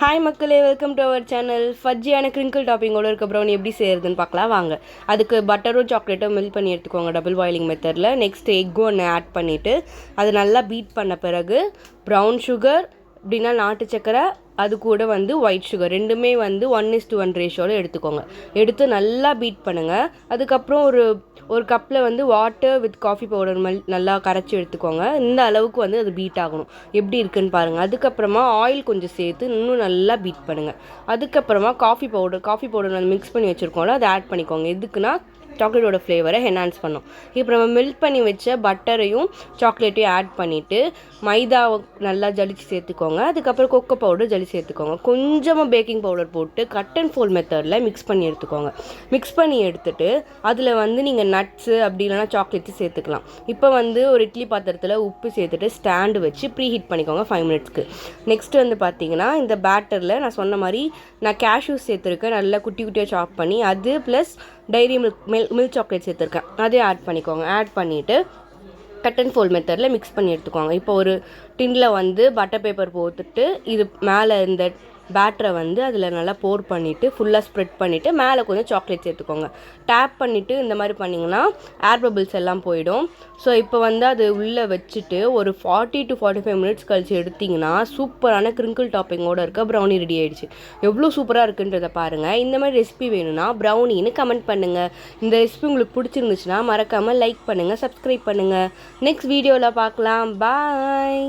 Hi மக்களே, welcome to our channel. ஃபஜ்ஜியான crinkle டாப்பிங்கோடு இருக்க ப்ரௌனி எப்படி செய்கிறதுன்னு பார்க்கலாம் வாங்க. அதுக்கு பட்டரும் சாக்லேட்டும் மில்க் பண்ணி எடுத்துக்கோங்க டபுள் பாயிலிங் மெத்தடில். நெக்ஸ்ட் எக் ஒன்று ஆட் பண்ணிவிட்டு அது நல்லா பீட் பண்ண பிறகு ப்ரௌன் சுகர் அப்படின்னா நாட்டு சக்கரை, அது கூட ஒயிட் சுகர் ரெண்டுமே 1:1 ரேஷியோவில் எடுத்துக்கோங்க. எடுத்து நல்லா பீட் பண்ணுங்கள். அதுக்கப்புறம் ஒரு கப்பில் வாட்டர் வித் காஃபி பவுடர் நல்லா கரைச்சி எடுத்துக்கோங்க. இந்த அளவுக்கு அது பீட் ஆகணும். எப்படி இருக்குன்னு பாருங்கள். அதுக்கப்புறமா ஆயில் கொஞ்சம் சேர்த்து இன்னும் நல்லா பீட் பண்ணுங்கள். அதுக்கப்புறமா காஃபி பவுடர் மிக்ஸ் பண்ணி வச்சுருக்கோம்ல, அதை ஆட் பண்ணிக்கோங்க. எதுக்குன்னா சாக்லேட்டோட ஃப்ளேவரை என்ஹான்ஸ் பண்ணும். இப்போ நம்ம மெல்ட் பண்ணி வச்ச பட்டரையும் சாக்லேட்டையும் ஆட் பண்ணிவிட்டு மைதாவை நல்லா ஜலிச்சு சேர்த்துக்கோங்க. அதுக்கப்புறம் கொக்கோ பவுடர் ஜலிச்சு சேர்த்துக்கோங்க. கொஞ்சமாக பேக்கிங் பவுடர் போட்டு கட் அண்ட் ஃபோல்ட் மெத்தடில் மிக்ஸ் பண்ணி எடுத்துக்கோங்க. மிக்ஸ் பண்ணி எடுத்துகிட்டு அதில் நீங்கள் நட்ஸு அப்படி இல்லைனா சாக்லேட்ஸு சேர்த்துக்கலாம். இப்போ ஒரு இட்லி பாத்திரத்தில் உப்பு சேர்த்துட்டு ஸ்டாண்டு வச்சு ப்ரீ ஹீட் பண்ணிக்கோங்க 5 மினிட்ஸ்க்கு. நெக்ஸ்ட் பார்த்தீங்கன்னா இந்த பேட்டரில் நான் சொன்ன மாதிரி நான் கேஷ்யூஸ் சேர்த்துருக்கேன். நல்லா குட்டி குட்டியாக சாப் பண்ணி அது ப்ளஸ் டைரி மில்க் சாக்லேட் சேர்த்துருக்கேன். அதையும் ஆட் பண்ணிக்கோங்க. ஆட் பண்ணிவிட்டு கட் அண்ட் ஃபோல்ட் மெத்தடில் மிக்ஸ் பண்ணி எடுத்துக்கோங்க. இப்போ ஒரு டின்னில் பட்டர் பேப்பர் போட்டுட்டு இது மேலே இந்த பேட்டரை அதில் நல்லா போர் பண்ணிவிட்டு ஃபுல்லாக ஸ்ப்ரெட் பண்ணிவிட்டு மேலே கொஞ்சம் சாக்லேட் சேர்த்துக்கோங்க. டேப் பண்ணிவிட்டு இந்த மாதிரி பண்ணிங்கன்னா ஏர் பபிள்ஸ் எல்லாம் போயிடும். ஸோ இப்போ அது உள்ளே வச்சுட்டு ஒரு 40 to 45 மினிட்ஸ் கழிச்சு எடுத்திங்கன்னா சூப்பரான கிரிங்கிள் டாப்பிங்கோடு இருக்க ப்ரௌனி ரெடி ஆகிடுச்சு. எவ்வளோ சூப்பராக இருக்குன்றதை பாருங்கள். இந்த மாதிரி ரெசிபி வேணும்னா ப்ரௌனின்னு கமெண்ட் பண்ணுங்கள். இந்த ரெசிபி உங்களுக்கு பிடிச்சிருந்துச்சுன்னா மறக்காமல் லைக் பண்ணுங்கள், சப்ஸ்கிரைப் பண்ணுங்கள். நெக்ஸ்ட் வீடியோவில் பார்க்கலாம். பாய்.